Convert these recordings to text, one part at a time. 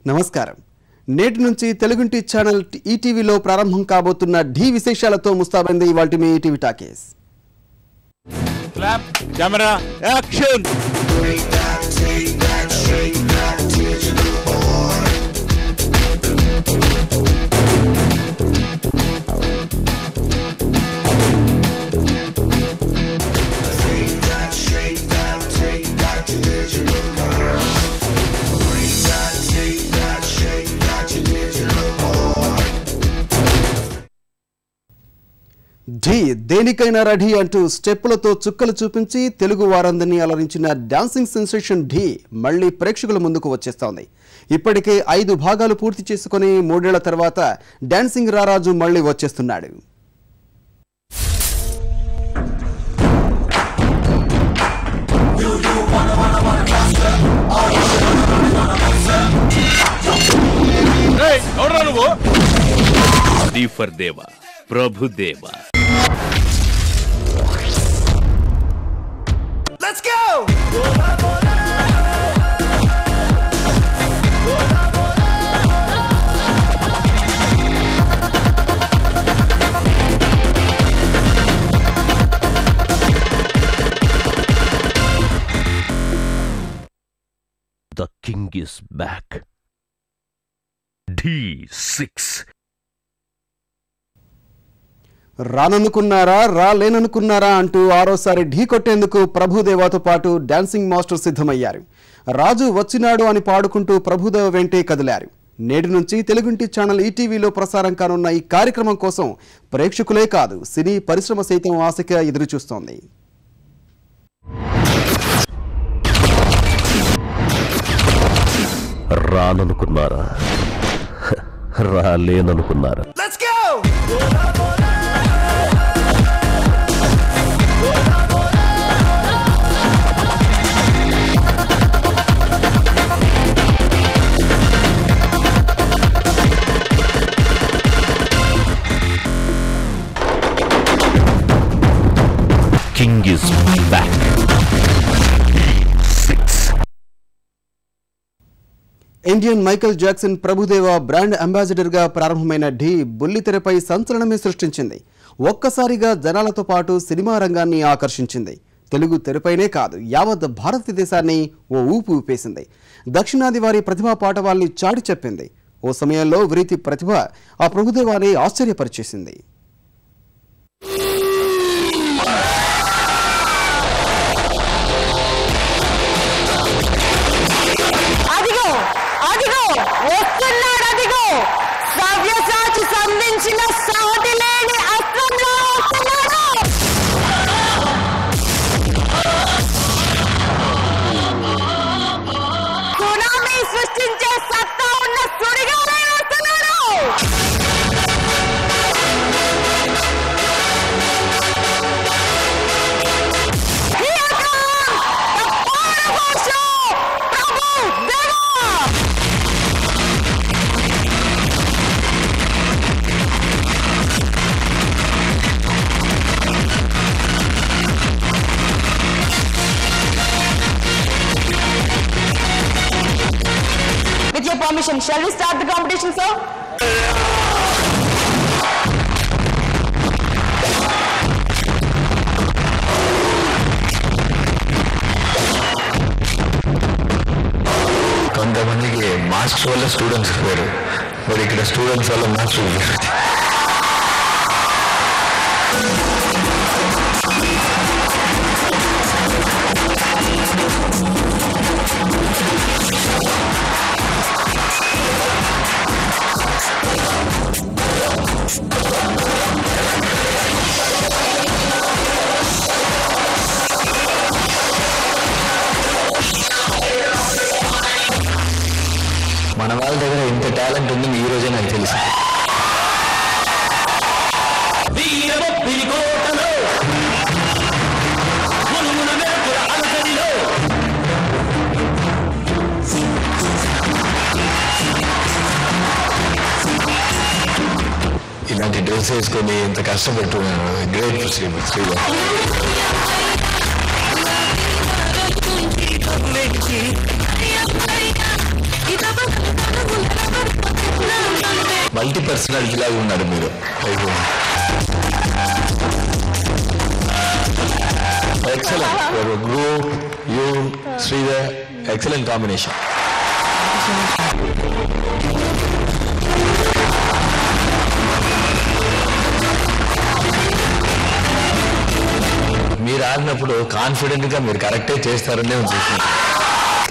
నమస్కారం. నేటి నుంచి తెలుగుంటి ఛానల్ ఈటీవీలో ప్రారంభం కాబోతున్న ఢీ విశేషాలతో ముస్తాబైంది ఇవాల్టి మీ ETV talkies. Clap camera action. Dhee దేనికైనా రెడీ అంటూ స్టెప్పులతో చుక్కలు చూపించి తెలుగు వారందరినీ అలరించిన డాన్సింగ్ సెన్సేషన్ ఢీ మళ్లీ ప్రేక్షకుల ముందుకు వచ్చేస్తోంది. ఇప్పటికే 5 భాగాలు పూర్తి చేసుకుని 3 ఏళ్ల తర్వాత డాన్సింగ్ రారాజు మళ్లీ వచ్చేస్తున్నాడు. Prabhudeva Let's go! The king is back. D6. రాననుకున్నారా రాలేననుకున్నారా అంటూ ఆరోసారి ఢీ కొట్టేందుకు ప్రభుదేవాతో పాటు డాన్సింగ్ మాస్టర్ సిద్ధమయ్యారు. రాజు వచ్చినాడు అని పాడుకుంటూ ప్రభుదేవ వెంటే కదిలారు. నేటి నుంచి తెలుగుంటి ఛానల్ ఈటీవీలో ప్రసారం కానున్న ఈ కార్యక్రమం కోసం ప్రేక్షకులే కాదు సినీ పరిశ్రమ సైతం ఆశగా ఎదురుచూస్తోంది. రాననుకున్నారా రాలేననుకున్నారా? Let's go! King is back. Indian Michael Jackson Prabhudeva brand ambassador గా ప్రారంభమైన ఢీ బుల్లితెరపై సంచలనమే సృష్టించింది. ఒక్కసారిగా జనాలతో పాటు సినిమా రంగాన్ని ఆకర్షించింది. తెలుగు తెరపైనే కాదు యావత్ భారతదేశాన్ని ఓ ఊపు ఊపేసింది. దక్షిణాది వారి ప్రతిభా పాటవాల్ని చాటి చెప్పింది. ఓ సమయంలో వీరి ప్రతిభ ఆ ప్రభుదేవాన్ని ఆశ్చర్యపరిచేసింది. సవ్యసాచి సంధించిన సాటి లేని అస్త్రంలో వస్తున్నాడు. సునామీ సృష్టించే సత్తా ఉన్న సుడిగానే వస్తున్నాడు. Here comes the powerful show, Prabhudeva. With your permission, shall we start the competition, sir? కొంతమందికి మార్క్స్ వల్ల స్టూడెంట్స్ పోరు, మరి ఇక్కడ స్టూడెంట్స్ వల్ల మార్క్స్ పోరు. మన వాళ్ళ దగ్గర ఇంత టాలెంట్ ఉంది ఈ రోజే నాకు తెలుసు. ఇలాంటి డ్రెస్ వేసుకొని ఇంత కష్టపెట్టున్నాను. గ్రేట్ శ్రీగా. మల్టీ పర్సనాలిటీ లాగా ఉన్నారు మీరు. ఎక్సలెంట్. గ్రూ యూ శ్రీధర్ ఎక్సలెంట్ కాంబినేషన్. మీరు ఆడినప్పుడు కాన్ఫిడెంట్గా మీరు కరెక్టే చేస్తారనే చూస్తున్నాను.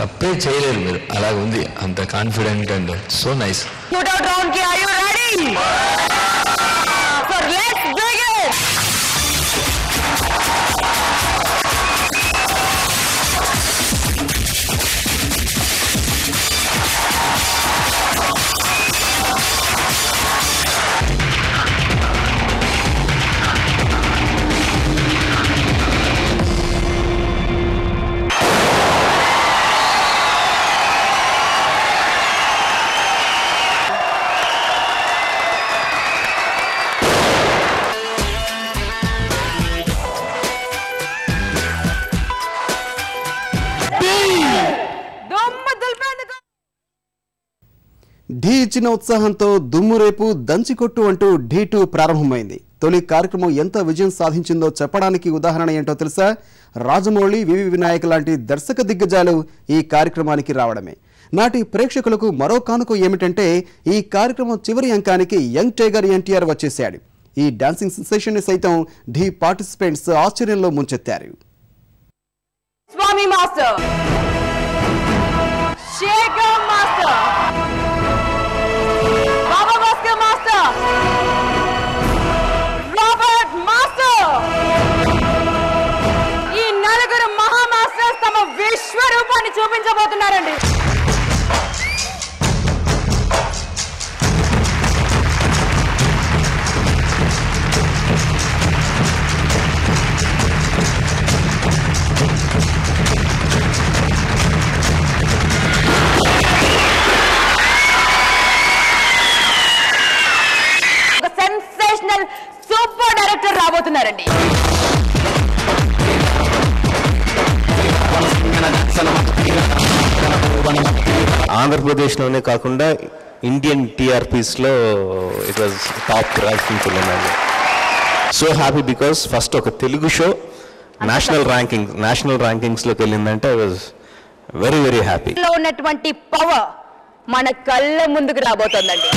తప్పే చేయలేరు మీరు, అలాగ ఉంది, అంత confident and so nice. Shootout round ki, are you ready? So let's begin. ఢీ ఇచ్చిన ఉత్సాహంతో దుమ్ము రేపు దంచికొట్టు అంటూ ఢీ2 ప్రారంభమైంది. తొలి కార్యక్రమం ఎంత విజయం సాధించిందో చెప్పడానికి ఉదాహరణ ఏంటో తెలుసా? రాజమౌళి, వివి వినాయక్ లాంటి దర్శక దిగ్గజాలు ఈ కార్యక్రమానికి రావడమే. నాటి ప్రేక్షకులకు మరో కానుక ఏమిటంటే ఈ కార్యక్రమం చివరి అంకానికి యంగ్ టైగర్ ఎన్టీఆర్ వచ్చేశాడు. ఈ డాన్సింగ్ సెన్సేషన్ ని సైతం ఢీ participants ఆశ్చర్యంలో ముంచెత్తారు. Swami Master, Shekhar Master, Baba Bhaskar Master, Robert Master. ఈ నలుగురు మహా మాస్టర్స్ తమ విశ్వరూపాన్ని చూపించబోతున్నారండి. సూపర్ డైరెక్టర్ రాబోతున్నారండి. ఆంధ్రప్రదేశ్లోనే కాకుండా ఇండియన్ టీఆర్పీస్లో it was top ranking film. So happy because first ఒక తెలుగు షో నేషనల్ ర్యాంకింగ్స్లోకి వెళ్ళిందంటే I was very very happy. లో ఉన్నటువంటి పవర్ మన కళ్ళ ముందుకు రాబోతోందండి.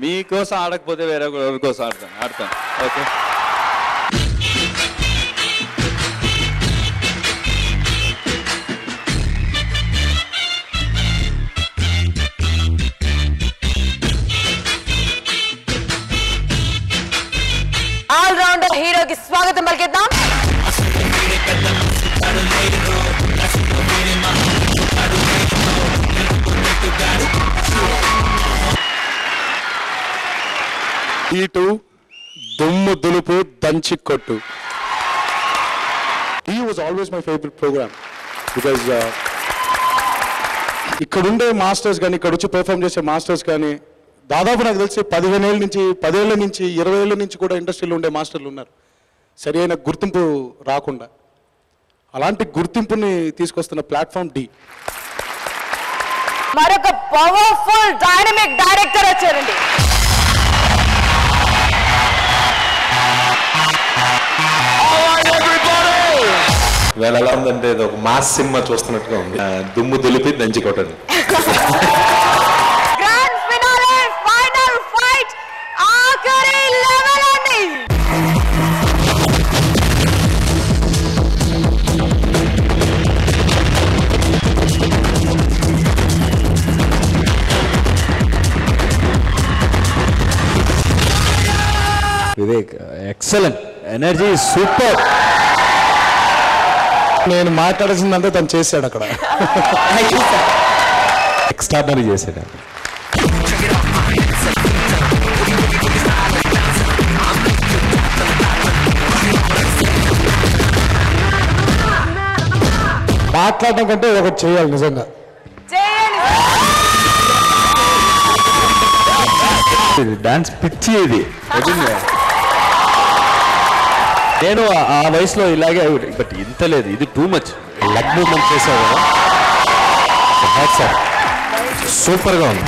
మీకోసం ఆడకపోతే వేరే ఎవరికోసం ఆడతాను. ఓకే, ఆల్ రౌండర్ హీరోకి స్వాగతం పలికిద్దాం. ఢీ2 దుమ్ము దులుపు దంచికొట్టు. Dhee was always my favourite programme because ఇక్కడుండే మాస్టర్స్ కానీ, ఇక్కడ వచ్చి పెర్ఫామ్ చేసే మాస్టర్స్ కానీ దాదాపు నాకు తెలిసి 15 ఏళ్ళ నుంచి 20 ఏళ్ళ నుంచి కూడా ఇండస్ట్రీలో ఉండే మాస్టర్లు ఉన్నారు, సరి అయిన గుర్తింపు రాకుండా. అలాంటి గుర్తింపుని తీసుకొస్తున్న ప్లాట్ఫామ్ ఢీ. మరొక పవర్ఫుల్ డైనమిక్ డైరెక్టర్ వచ్చారండి. వేళ ఎలా ఉందంటే ఇది ఒక మాస్ సినిమా చూస్తున్నట్టుగా ఉంది. దుమ్ము దులిపి దంచి కొట్టండి. గ్రాండ్ ఫినాలే, ఫైనల్ ఫైట్, ఆఖరి లెవెల్ అండి. Vivek excellent, energy super. నేను మాట్లాడాల్సిందంతా తను చేశాడు అక్కడ. ఎక్స్ట్రాడనరీ చేశాడు. మాట్లాడడం కంటే ఒకటి చేయాలి నిజంగా. చేయాలి. డాన్స్ పిచ్చి ఇది నేను ఆ వయసులో ఇలాగే బట్ ఇంత లేదు, ఇది టూ మచ్. లెగ్ మూవ్మెంట్ చేసావు కదా, సూపర్ గా ఉంది.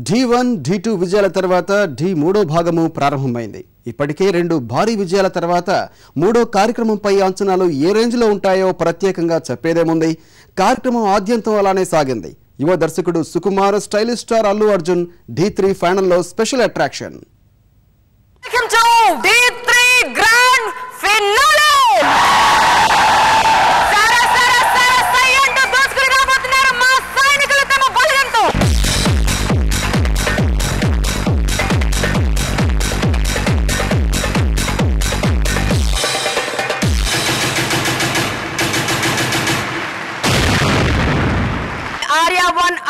D1, D2 విజయాల తర్వాత D3 భాగము ప్రారంభమైంది. ఇప్పటికే 2 భారీ విజయాల తర్వాత 3వ కార్యక్రమంపై అంచనాలు ఏ రేంజ్లో ఉంటాయో ప్రత్యేకంగా చెప్పేదేముంది. కార్యక్రమం ఆద్యంతం అలానే సాగింది. యువ దర్శకుడు Sukumar, stylish star Allu Arjun D3 ఫైనల్లో స్పెషల్ అట్రాక్షన్.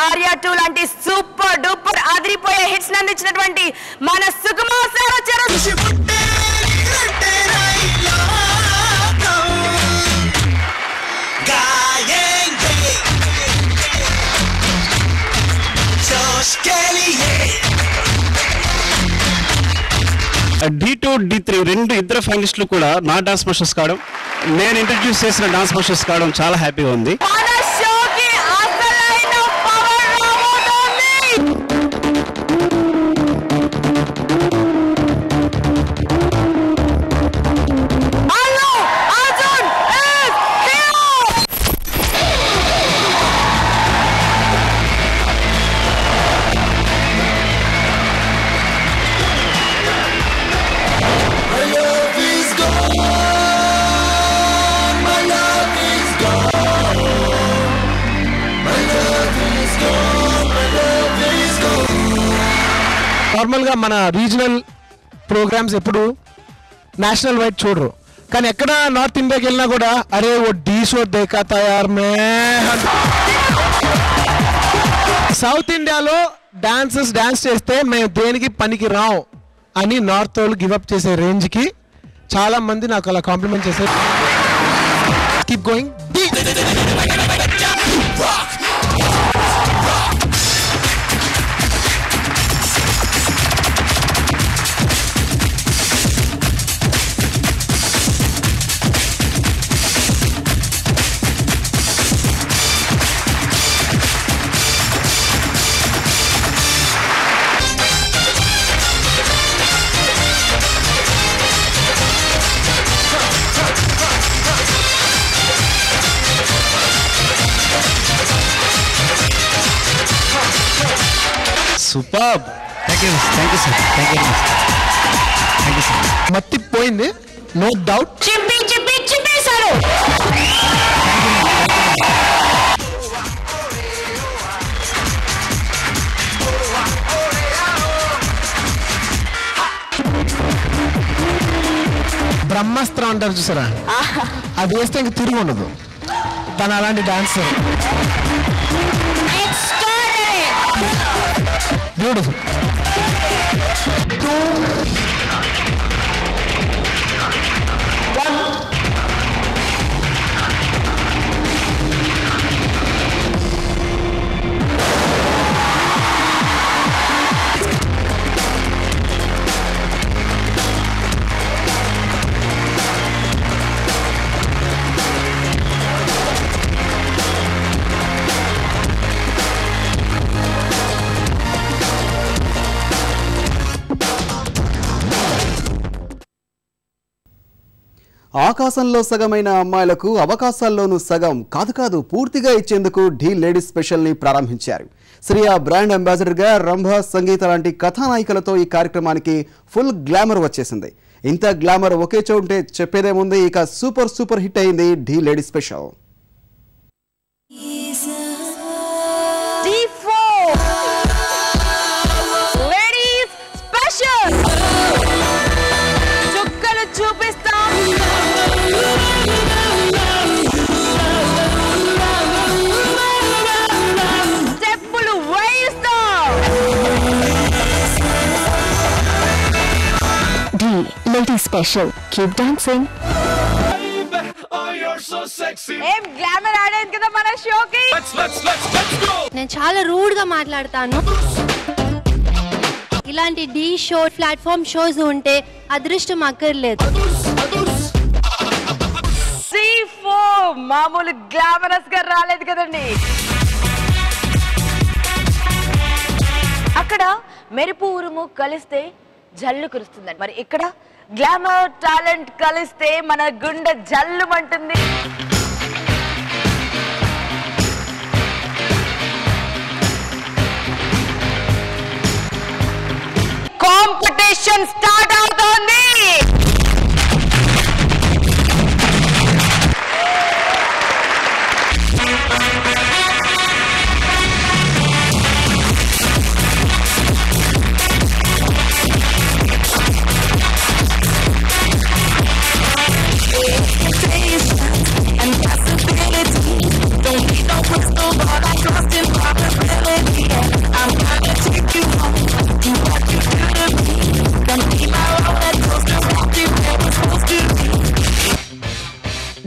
ఆర్యా 2 లాంటి సూపర్ డూపర్ అదిరిపోయే హిట్స్ అందించినటువంటి మన సుకుమార్ సార్ వచ్చారు. D2, D3 ఇద్దరు ఫైనలిస్టులు కూడా నా డాన్స్ మాస్టర్స్ కావడం, నేను ఇంట్రడ్యూస్ చేసిన డాన్స్ మాస్టర్స్ కావడం చాలా హ్యాపీగా ఉంది. నార్మల్గా మన రీజనల్ ప్రోగ్రామ్స్ ఎప్పుడు నేషనల్ వైడ్ చూడరు, కానీ ఎక్కడ నార్త్ ఇండియాకి వెళ్ళినా కూడా అరే ఓ డీ షో దేకా తయార్ మే. సౌత్ ఇండియాలో డాన్స్ చేస్తే మేము దేనికి పనికి రాం అని నార్త్ వాళ్ళు గివప్ చేసే రేంజ్కి చాలా మంది నాకు అలా కాంప్లిమెంట్ చేశారు. Keep going. Super. Thank you sir. మట్టిపోయింది, నో డౌట్. చెప్పేశారు. బ్రహ్మాస్త్రం అంటారు చూసారా, అది వేస్తే ఇంక తిరిగి ఉండదు. తను అలాంటి డాన్సర్. బ్యూటిఫుల్. ఆకాశంలో సగమైన అమ్మాయిలకు అవకాశాల్లోనూ సగం కాదు పూర్తిగా ఇచ్చేందుకు ఢీ లేడీస్ స్పెషల్ని ప్రారంభించారు. శ్రియా బ్రాండ్ అంబాసిడర్గా రంభ, సంగీత లాంటి కథానాయికలతో ఈ కార్యక్రమానికి ఫుల్ గ్లామర్ వచ్చేసింది. ఇంత గ్లామర్ ఒకే చోటే చెప్పేదేముంది. ఇక సూపర్ హిట్ అయింది ఢీ లేడీస్ స్పెషల్. చుక్కలు చూపిస్తాం. special. Keep dancing. ఏం గ్లామర్ యాడ్ అయింది కదా మన షోకి. నేను చాలా రూడ్ గా మాట్లాడతాను. ఇలాంటి డి షో ప్లాట్ఫామ్ షోస్ ఉంటే అదృష్టం అక్కర్లేదు. మామూలు గ్లామరస్ గా రాలేదు కదండి. అక్కడ మెరుపు ఉరుము కలిస్తే జల్లు కురుస్తుందండి. మరి ఇక్కడ గ్లామర్ టాలెంట్ కలిస్తే మన గుండె జల్లుమంటుంది. కాంపిటీషన్ స్టార్ట్ అవుతోంది.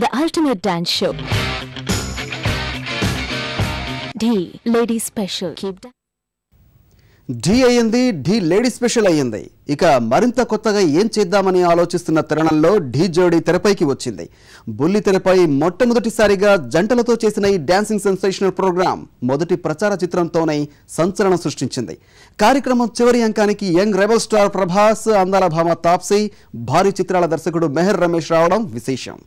The ultimate dance show. D Lady Special. Keep dancing. ఢీ అయ్యింది, ఢీ లేడీ స్పెషల్ అయ్యింది. ఇక మరింత కొత్తగా ఏం చేద్దామని ఆలోచిస్తున్న తరుణంలో ఢీ జోడీ తెరపైకి వచ్చింది. బుల్లి తెరపై మొట్టమొదటిసారిగా జంటలతో చేసిన ఈ డాన్సింగ్ సెన్సేషనల్ ప్రోగ్రాం మొదటి ప్రచార చిత్రంతోనే సంచలనం సృష్టించింది. కార్యక్రమం చివరి అంకానికి యంగ్ రెబల్ స్టార్ ప్రభాస్, అందాల భామ తాప్సీ, భారీ చిత్రాల దర్శకుడు మెహర్ రమేష్ రావడం విశేషం.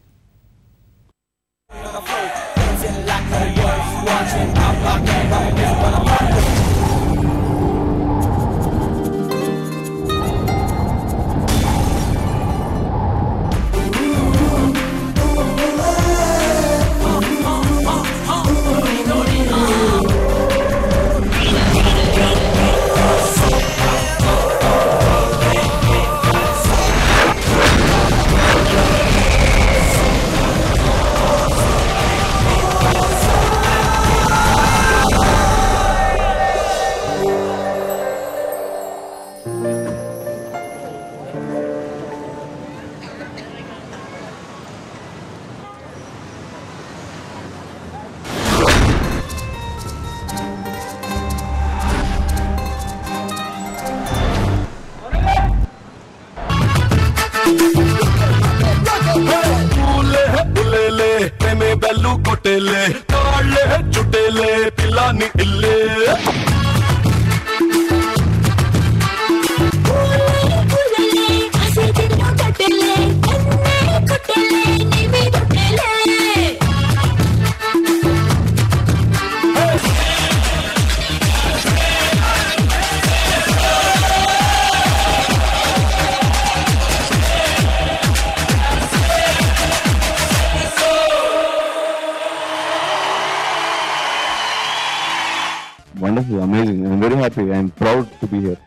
బెల్లు కొట్టేలే తాళ్ళే చుట్టేలే పిల్లాని ఇల్లే Wonderful, amazing. I'm very happy. I'm proud to be here.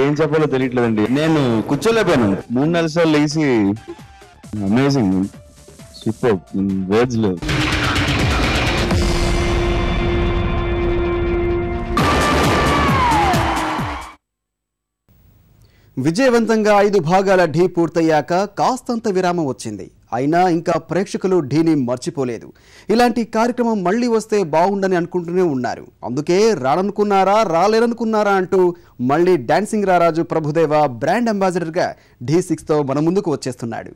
ఏం చెప్పాలో తెలియట్లేదండి. నేను కూర్చోలేకపోయాను. 3-4 సార్లు లేచి అమేజింగ్, సూపర్, వర్డ్స్ లేవు. విజయవంతంగా 5 భాగాల ఢీ పూర్తయ్యాక కాస్తంత విరామం వచ్చింది. అయినా ఇంకా ప్రేక్షకులు ఢీని మర్చిపోలేదు. ఇలాంటి కార్యక్రమం మళ్ళీ వస్తే బాగుండని అనుకుంటూనే ఉన్నారు. అందుకే రాననుకున్నారా రాలేరనుకున్నారా అంటూ మళ్ళీ డాన్సింగ్ రారాజు ప్రభుదేవ బ్రాండ్ అంబాసిడర్గా ఢీ6తో మన ముందుకు వచ్చేస్తున్నాడు.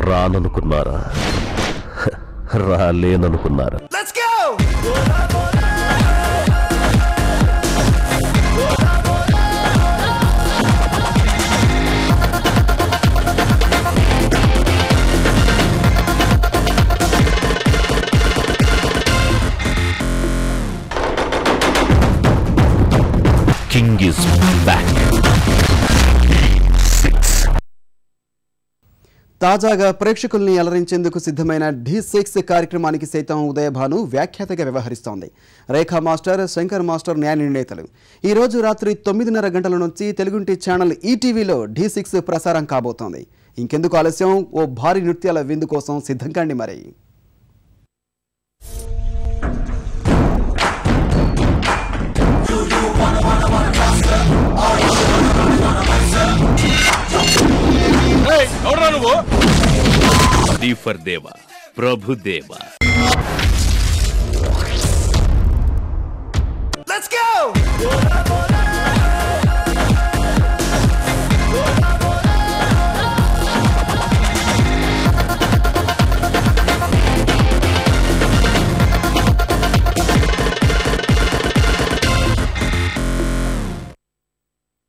రాననుకున్నారా రాలేననుకున్నారా. king is back. తాజాగా ప్రేక్షకుల్ని అలరించేందుకు సిద్ధమైన ఢీ6 కార్యక్రమానికి సైతం ఉదయభాను వ్యాఖ్యాతగా వ్యవహరిస్తోంది. రేఖా మాస్టర్, శంకర్ మాస్టర్ న్యాయ నిర్ణేతలు. ఈ రోజు రాత్రి 9:30 గంటల నుంచి తెలుగుంటి ఛానల్ ఈటీవీలో ఢీ6 ప్రసారం కాబోతోంది. ఇంకెందుకు ఆలస్యం, ఓ భారీ నృత్యాల విందు కోసం సిద్ధం కండి మరి. D for Deva, Prabhu Deva. Let's go!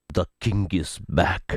The king is back.